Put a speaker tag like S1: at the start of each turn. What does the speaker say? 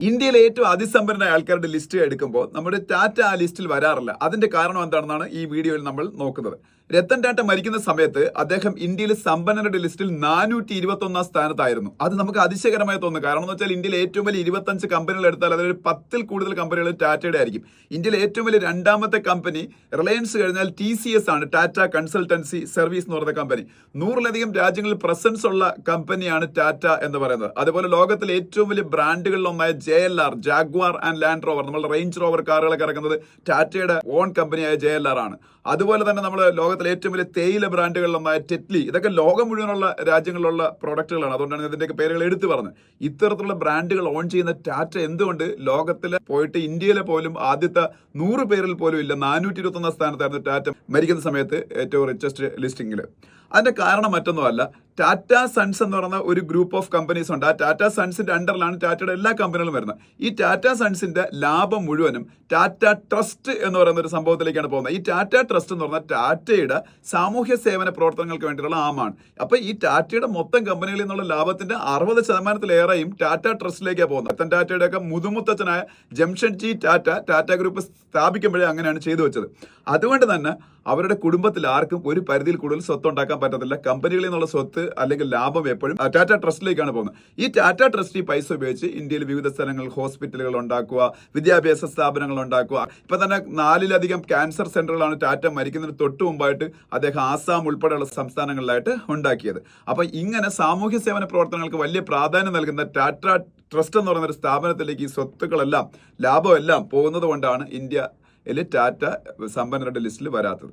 S1: ഇന്ത്യയിലെ ഏറ്റവും അതിസമ്പന്നരായ ആൾക്കാരുടെ ലിസ്റ്റ് എടുക്കുമ്പോൾ നമ്മുടെ ടാറ്റ ആ ലിസ്റ്റിൽ വരാറില്ല. അതിന്റെ കാരണം എന്താണെന്നാണ് ഈ വീഡിയോയിൽ നമ്മൾ നോക്കുന്നത്. രത്തൻ ടാറ്റ മരിക്കുന്ന സമയത്ത് അദ്ദേഹം ഇന്ത്യയിലെ സമ്പന്നരുടെ ലിസ്റ്റിൽ 421 സ്ഥാനത്തായിരുന്നു. അത് നമുക്ക് അതിശയകരമായി തോന്നുന്നു. കാരണം എന്ന് വെച്ചാൽ ഇന്ത്യയിലെ ഏറ്റവും വലിയ 25 കമ്പനികൾ എടുത്താൽ അതിൽ 10-ൽ കൂടുതൽ കമ്പനികൾ ടാറ്റയുടെ ആയിരിക്കും. ഇന്ത്യയിലെ ഏറ്റവും വലിയ രണ്ടാമത്തെ കമ്പനി റിലയൻസ് കഴിഞ്ഞാൽ TCS ആണ്, ടാറ്റ കൺസൾട്ടൻസി സർവീസ് എന്ന് പറയുന്ന കമ്പനി. 100-ലധികം രാജ്യങ്ങളിൽ പ്രസൻസ് ഉള്ള കമ്പനിയാണ് ടാറ്റ എന്ന് പറയുന്നത്. അതുപോലെ ലോകത്തിലെ ഏറ്റവും വലിയ ബ്രാൻഡുകളിലൊന്നായ JLR, Jaguar and land rover, നമ്മൾ റേഞ്ച് റോവർ കാറുകളൊക്കെ ഇറക്കുന്നത് ടാറ്റയുടെ ഓൺ കമ്പനിയായ JLR ആണ്. അതുപോലെ തന്നെ നമ്മൾ ലോകത്തിലെ ഏറ്റവും വലിയ തേയില ബ്രാൻഡുകളിലൊന്നായ ടെറ്റ്ലി, ഇതൊക്കെ ലോകം മുഴുവനുള്ള രാജ്യങ്ങളിലുള്ള പ്രോഡക്റ്റുകളാണ്. അതുകൊണ്ടാണ് ഇതിന്റെയൊക്കെ പേരുകൾ എടുത്തു പറഞ്ഞത്. ഇത്തരത്തിലുള്ള ബ്രാൻഡുകൾ ഓൺ ചെയ്യുന്ന ടാറ്റ എന്തുകൊണ്ട് ലോകത്തിൽ പോയിട്ട് ഇന്ത്യയിലെ പോലും ആദ്യത്തെ 100 പേരിൽ പോലും ഇല്ല? 421 സ്ഥാനത്തായിരുന്നു ടാറ്റ മരിക്കുന്ന സമയത്ത് ഏറ്റവും റിച്ചസ്റ്റ് ലിസ്റ്റിംഗിൽ. അതിന്റെ കാരണം മറ്റൊന്നുമല്ല, ടാറ്റ സൺസ് എന്ന് പറയുന്ന ഒരു ഗ്രൂപ്പ് ഓഫ് കമ്പനീസ് ഉണ്ട്. ആ ടാറ്റ സൺസിന്റെ അണ്ടറിലാണ് ടാറ്റയുടെ എല്ലാ കമ്പനികളും വരുന്നത്. ഈ ടാറ്റ സൺസിന്റെ ലാഭം മുഴുവനും ടാറ്റ ട്രസ്റ്റ് എന്ന് പറയുന്ന ഒരു സംഭവത്തിലേക്കാണ് പോകുന്നത്. ഈ ടാറ്റ ട്രസ്റ്റ് എന്ന് പറഞ്ഞാൽ ടാറ്റയുടെ സാമൂഹ്യ സേവന പ്രവർത്തനങ്ങൾക്ക് വേണ്ടിയുള്ള ആമാണ്. അപ്പൊ ഈ ടാറ്റയുടെ മൊത്തം കമ്പനികളിൽ നിന്നുള്ള ലാഭത്തിന്റെ 60%-ലേറെയും ടാറ്റ ട്രസ്റ്റിലേക്കാണ് പോകുന്നത്. രത്തൻ ടാറ്റയുടെ ഒക്കെ മുതുമുത്തച്ഛനായ ജംഷഡ്ജി ടാറ്റ ഗ്രൂപ്പ് സ്ഥാപിക്കുമ്പോഴേ അങ്ങനെയാണ് ചെയ്തു വെച്ചത്. അതുകൊണ്ട് തന്നെ അവരുടെ കുടുംബത്തിൽ ആർക്കും ഒരു പരിധിയിൽ കൂടുതൽ സ്വത്ത് ഉണ്ടാക്കാൻ പറ്റത്തില്ല. കമ്പനികളിൽ നിന്നുള്ള സ്വത്ത് അല്ലെങ്കിൽ ലാഭം എപ്പോഴും ടാറ്റ ട്രസ്റ്റിലേക്കാണ് പോകുന്നത്. ഈ ടാറ്റ ട്രസ്റ്റ് ഈ പൈസ ഉപയോഗിച്ച് ഇന്ത്യയിൽ വിവിധ സ്ഥലങ്ങളിൽ ഹോസ്പിറ്റലുകൾ ഉണ്ടാക്കുക, വിദ്യാഭ്യാസ സ്ഥാപനങ്ങൾ ഉണ്ടാക്കുക. ഇപ്പൊ തന്നെ 4-ലധികം ക്യാൻസർ സെന്ററുകളാണ് ടാറ്റ മരിക്കുന്നതിന് തൊട്ട് മുമ്പായിട്ട് അദ്ദേഹം ആസാം ഉൾപ്പെടെയുള്ള സംസ്ഥാനങ്ങളിലായിട്ട് ഉണ്ടാക്കിയത്. അപ്പൊ ഇങ്ങനെ സാമൂഹ്യ സേവന പ്രവർത്തനങ്ങൾക്ക് വലിയ പ്രാധാന്യം നൽകുന്ന ടാറ്റ ട്രസ്റ്റ് എന്ന് പറയുന്ന ഒരു സ്ഥാപനത്തിലേക്ക് ഈ സ്വത്തുക്കളെല്ലാം ലാഭമെല്ലാം പോകുന്നത് കൊണ്ടാണ് ഇന്ത്യയിലെ ടാറ്റ സമ്പന്നരുടെ ലിസ്റ്റിൽ വരാത്തത്.